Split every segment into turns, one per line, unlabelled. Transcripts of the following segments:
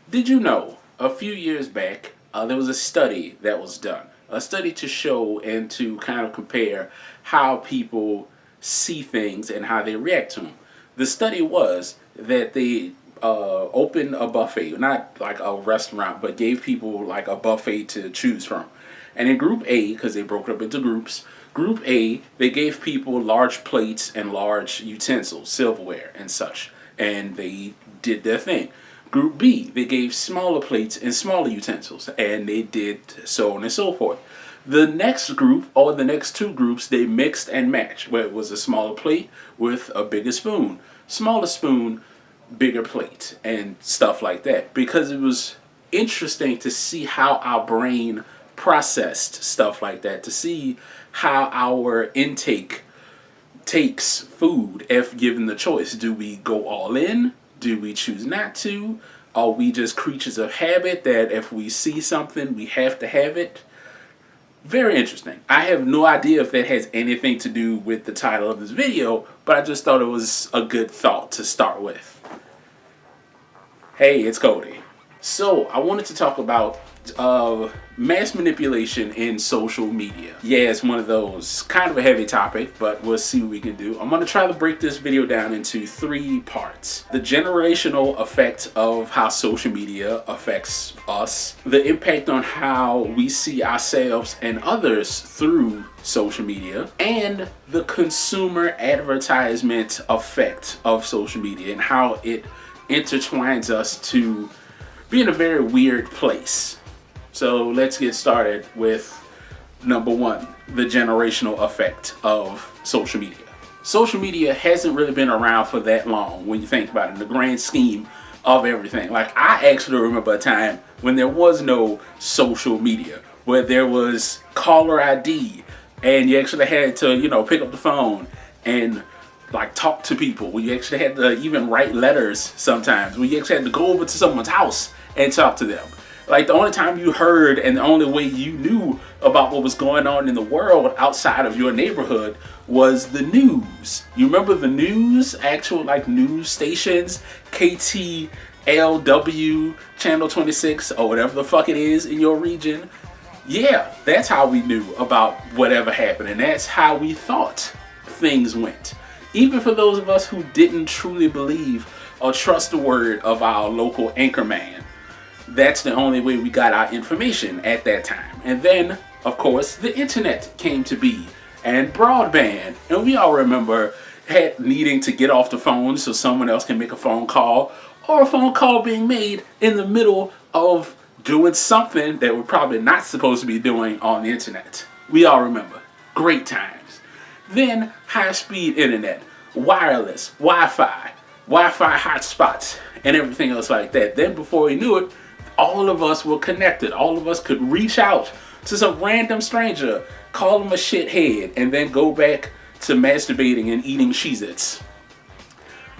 Did you know a few years back there was a study that was done? A study to show and to kind of compare how people see things and how they react to them. The study was that they opened a buffet, not like a restaurant, but gave people like a buffet to choose from. And in group A, because they broke it up into groups, group A, they gave people large plates and large utensils, silverware and such. And they did their thing. Group B, they gave smaller plates and smaller utensils, and they did so on and so forth. The next group, or the next two groups, they mixed and matched, where it was a smaller plate with a bigger spoon, smaller spoon, bigger plate, and stuff like that. Because it was interesting to see how our brain processed stuff like that, to see how our intake takes food if given the choice. Do we go all in? Do we choose not to? Are we just creatures of habit that if we see something, we have to have it? Very interesting. I have no idea if that has anything to do with the title of this video, but I just thought it was a good thought to start with. Hey, it's Cody. So, I wanted to talk about mass manipulation in social media. Yeah, it's one of those kind of a heavy topic, but we'll see what we can do. I'm going to try to break this video down into 3 parts. The generational effect of how social media affects us, the impact on how we see ourselves and others through social media, and the consumer advertisement effect of social media and how it intertwines us to be in a very weird place. So let's get started with number 1, the generational effect of social media. Social media hasn't really been around for that long when you think about it in the grand scheme of everything. Like, I actually remember a time when there was no social media, where there was caller ID and you actually had to, pick up the phone and like talk to people. Where you actually had to even write letters sometimes. Where you actually had to go over to someone's house and talk to them. Like, the only time you heard and the only way you knew about what was going on in the world outside of your neighborhood was the news. You remember the news? Actual like news stations, KTLW, Channel 26, or whatever the fuck it is in your region. Yeah, that's how we knew about whatever happened, and that's how we thought things went. Even for those of us who didn't truly believe or trust the word of our local anchorman, that's the only way we got our information at that time. And then, of course, the internet came to be, and broadband. And we all remember needing to get off the phone so someone else can make a phone call, or a phone call being made in the middle of doing something that we're probably not supposed to be doing on the internet. We all remember. Great times. Then high-speed internet, wireless, Wi-Fi hotspots, and everything else like that. Then before we knew it, all of us were connected. All of us could reach out to some random stranger, call them a shithead, and then go back to masturbating and eating Cheez-Its.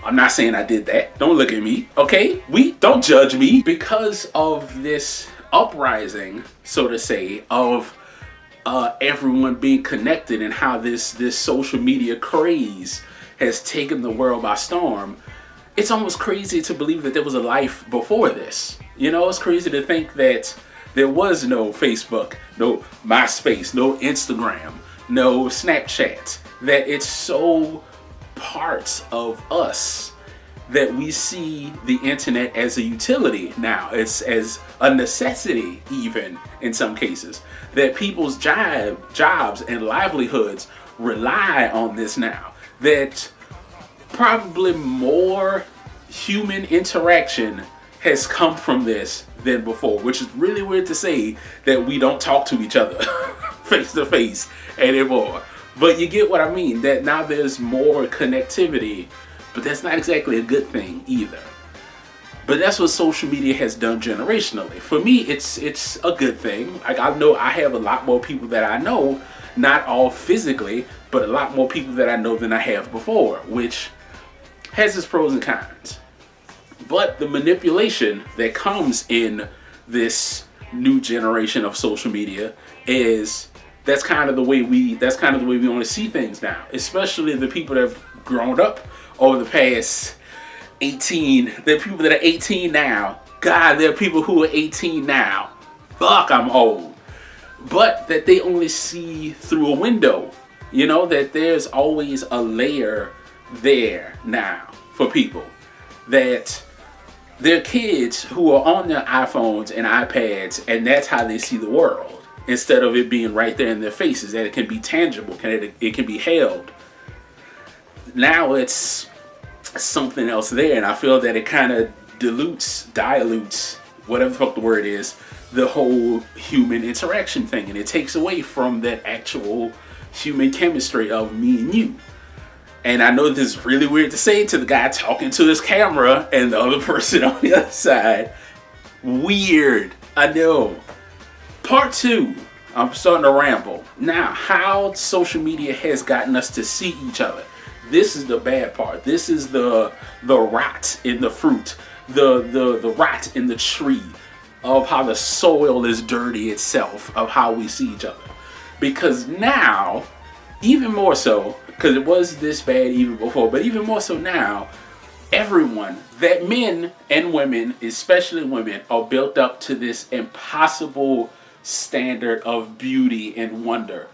I'm not saying I did that. Don't look at me, okay? Don't judge me. Because of this uprising, so to say, of everyone being connected and how this social media craze has taken the world by storm, it's almost crazy to believe that there was a life before this. It's crazy to think that there was no Facebook, no MySpace, no Instagram, no Snapchat, that it's so parts of us that we see the internet as a utility now. It's as a necessity, even in some cases, that people's jobs and livelihoods rely on this now. That probably more human interaction has come from this than before, which is really weird to say that we don't talk to each other face to face anymore. But you get what I mean, that now there's more connectivity, but that's not exactly a good thing either. But that's what social media has done generationally. For me, it's a good thing. Like, I know I have a lot more people that I know, not all physically, but a lot more people that I know than I have before, which has its pros and cons. But the manipulation that comes in this new generation of social media is that's kind of the way we want to see things now, especially the people that have grown up over the past 18, the people that are 18 now God, there are people who are 18 now. Fuck, I'm old. But that they only see through a window. You know, that there's always a layer there now for people. That there are kids who are on their iPhones and iPads, and that's how they see the world. Instead of it being right there in their faces, that it can be tangible, it can be held. Now it's something else there, and I feel that it kind of dilutes, whatever the fuck the word is, the whole human interaction thing, and it takes away from that actual human chemistry of me and you. And I know this is really weird to say to the guy talking to his camera and the other person on the other side. Weird, I know. Part 2, I'm starting to ramble. Now, how social media has gotten us to see each other. This is the bad part. This is the rot in the fruit, the rot in the tree of how the soil is dirty itself, of how we see each other. Because now, even more so, because it was this bad even before, but even more so now, everyone, that men and women, especially women, are built up to this impossible standard of beauty and wonder.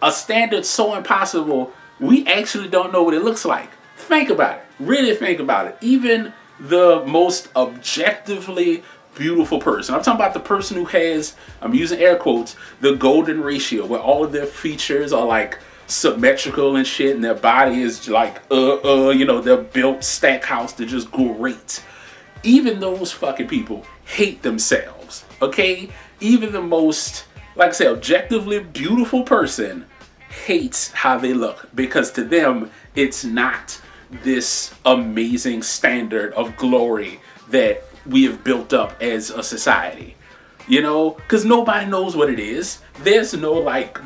A standard so impossible, we actually don't know what it looks like. Think about it. Really think about it. Even the most objectively beautiful person, I'm talking about the person who has, I'm using air quotes, the golden ratio, where all of their features are like symmetrical and shit, and their body is like, you know, they're built stack house, they're just great. Even those fucking people hate themselves, okay? Even the most, like I say, objectively beautiful person hates how they look, because to them, it's not this amazing standard of glory that we have built up as a society, you know, because nobody knows what it is. There's no like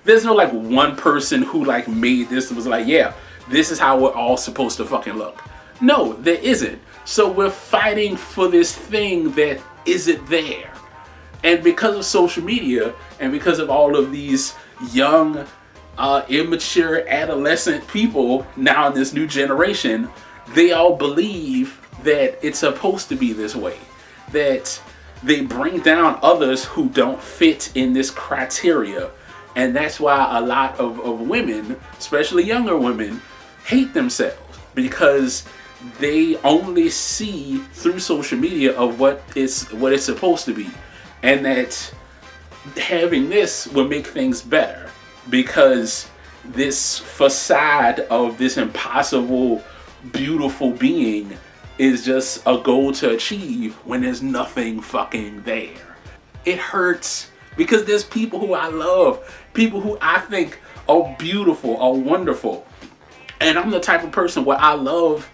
there's no like one person who like made this and was like, yeah, this is how we're all supposed to fucking look. No, there isn't. So we're fighting for this thing that isn't there. And because of social media and because of all of these young, immature adolescent people now in this new generation, they all believe that it's supposed to be this way, that they bring down others who don't fit in this criteria. And that's why a lot of women, especially younger women, hate themselves, because they only see through social media of what it's supposed to be, and that having this will make things better, because this facade of this impossible beautiful being is just a goal to achieve when there's nothing fucking there. It hurts, because there's people who I love, people who I think are beautiful, are wonderful. And I'm the type of person where I love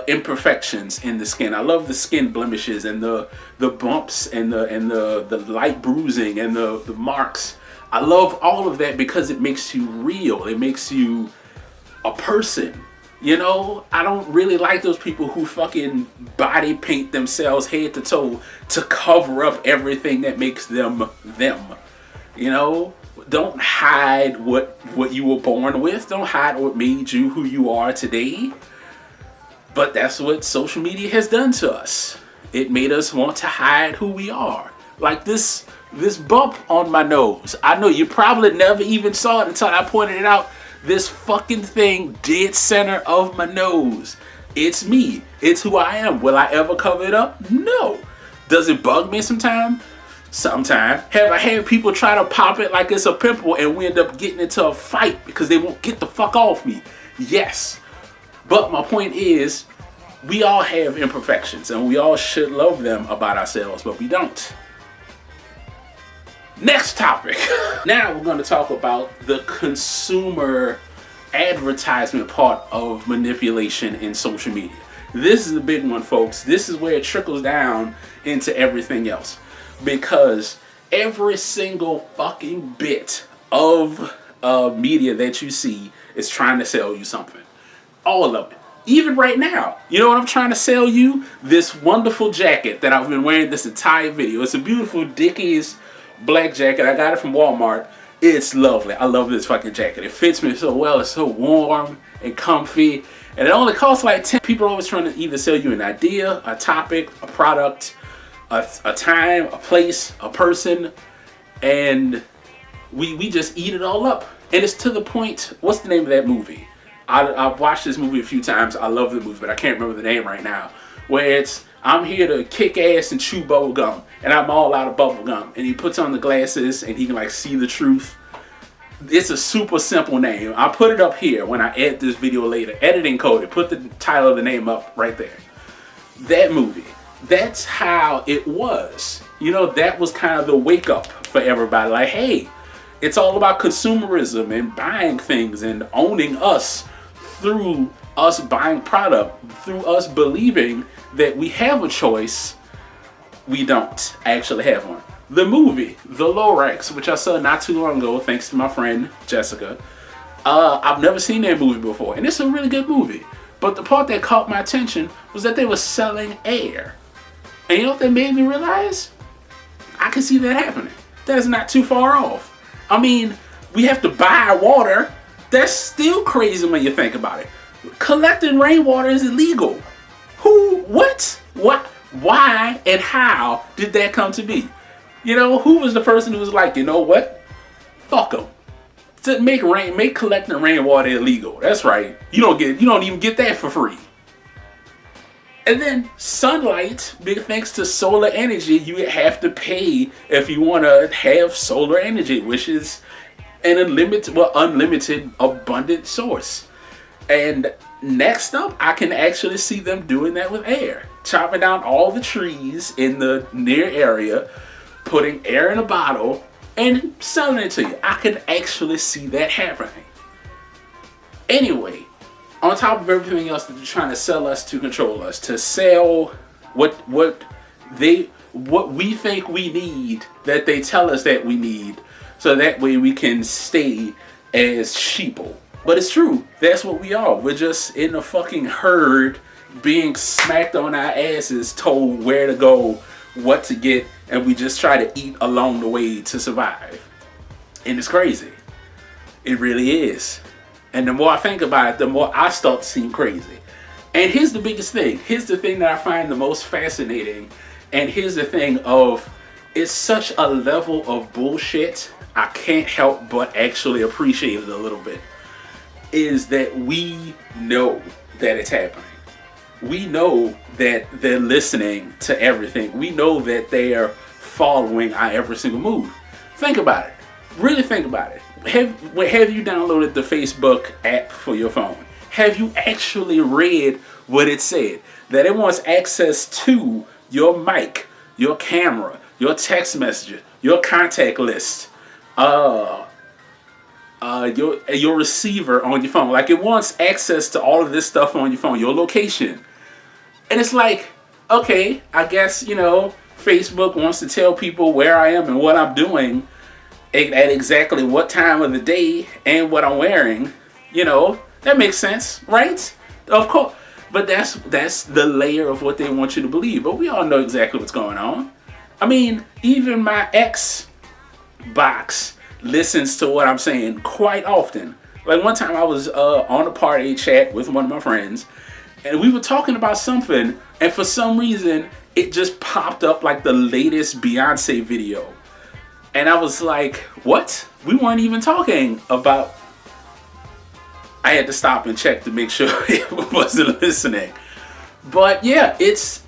imperfections in the skin. I love the skin blemishes and the bumps and the light bruising and the marks. I love all of that because it makes you real. It makes you a person. You know, I don't really like those people who fucking body paint themselves head to toe to cover up everything that makes them them. You know, don't hide what you were born with. Don't hide what made you who you are today. But that's what social media has done to us. It made us want to hide who we are. Like this bump on my nose. I know you probably never even saw it until I pointed it out. This fucking thing dead center of my nose. It's me. It's who I am. Will I ever cover it up? No. Does it bug me sometime? Sometime. Have I had people try to pop it like it's a pimple and we end up getting into a fight because they won't get the fuck off me? Yes. But my point is, we all have imperfections and we all should love them about ourselves, but we don't. Next topic. Now we're going to talk about the consumer advertisement part of manipulation in social media. This is the big one, folks. This is where it trickles down into everything else. Because every single fucking bit of media that you see is trying to sell you something. All of it. Even right now. You know what I'm trying to sell you? This wonderful jacket that I've been wearing this entire video. It's a beautiful Dickies black jacket. I got it from Walmart. It's lovely. I love this fucking jacket. It fits me so well. It's so warm and comfy. And it only costs like 10. People are always trying to either sell you an idea, a topic, a product, a time, a place, a person. And we just eat it all up. And it's to the point, what's the name of that movie? I've watched this movie a few times. I love the movie, but I can't remember the name right now. Where it's, I'm here to kick ass and chew bubble gum, and I'm all out of bubble gum. And he puts on the glasses and he can like see the truth. It's a super simple name. I'll put it up here when I edit this video later. Editing code, put the title of the name up right there. That movie, that's how it was. You know, that was kind of the wake up for everybody. Like, hey, it's all about consumerism and buying things and owning us through us buying product, through us believing that we have a choice. We don't actually have one. The movie, The Lorax, which I saw not too long ago thanks to my friend Jessica. I've never seen that movie before, and it's a really good movie. But the part that caught my attention was that they were selling air. And you know what that made me realize? I can see that happening. That is not too far off. I mean, we have to buy water. That's still crazy when you think about it. Collecting rainwater is illegal. Who, what, why, and how did that come to be? You know, who was the person who was like, you know what? Fuck them. To make collecting rainwater illegal. That's right. You don't even get that for free. And then sunlight, big thanks to solar energy, you have to pay if you want to have solar energy, which is an unlimited, abundant source. And next up, I can actually see them doing that with air. Chopping down all the trees in the near area, putting air in a bottle, and selling it to you. I can actually see that happening. Anyway, on top of everything else that they're trying to sell us to control us, to sell what we think we need, that they tell us that we need, so that way we can stay as sheeple. But it's true. That's what we are. We're just in a fucking herd being smacked on our asses, told where to go, what to get, and we just try to eat along the way to survive. And it's crazy. It really is. And the more I think about it, the more I start to seem crazy. And here's the biggest thing. Here's the thing that I find the most fascinating. And here's the thing of, it's such a level of bullshit, I can't help but actually appreciate it a little bit. Is that we know that it's happening. We know that they're listening to everything. We know that they are following our every single move. Think about it. Really think about it. Have you downloaded the Facebook app for your phone? Have you actually read what it said? That it wants access to your mic, your camera, your text messages, your contact list, your receiver on your phone. Like, it wants access to all of this stuff on your phone, your location. And it's like, okay, I guess, you know, Facebook wants to tell people where I am and what I'm doing at exactly what time of the day and what I'm wearing. You know, that makes sense, right? Of course. But that's the layer of what they want you to believe. But we all know exactly what's going on. I mean, even my Xbox listens to what I'm saying quite often. Like, one time I was on a party chat with one of my friends, and we were talking about something, and for some reason it just popped up like the latest Beyonce video. And I was like, what? We weren't even talking about... I had to stop and check to make sure it wasn't listening. But yeah, it's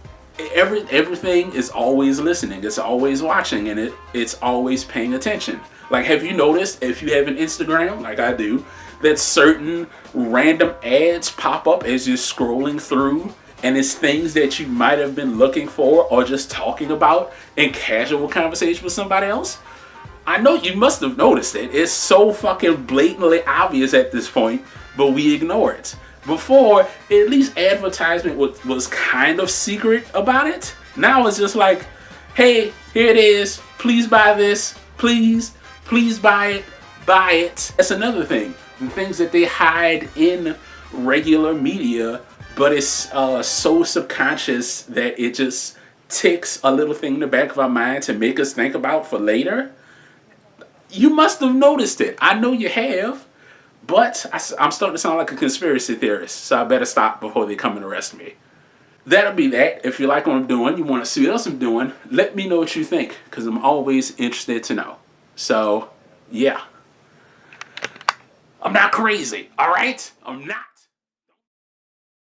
everything is always listening. It's always watching, and it's always paying attention. Like, have you noticed, if you have an Instagram, like I do, that certain random ads pop up as you're scrolling through, and it's things that you might have been looking for or just talking about in casual conversation with somebody else? I know you must have noticed it. It's so fucking blatantly obvious at this point, but we ignore it. Before, at least advertisement was kind of secret about it. Now it's just like, hey, here it is. Please buy this. Please buy it. Buy it. That's another thing. The things that they hide in regular media, but it's so subconscious that it just ticks a little thing in the back of our mind to make us think about for later. You must have noticed it. I know you have, but I'm starting to sound like a conspiracy theorist, so I better stop before they come and arrest me. That'll be that. If you like what I'm doing, you want to see what else I'm doing, let me know what you think, because I'm always interested to know. So, yeah. I'm not crazy, all right? I'm not.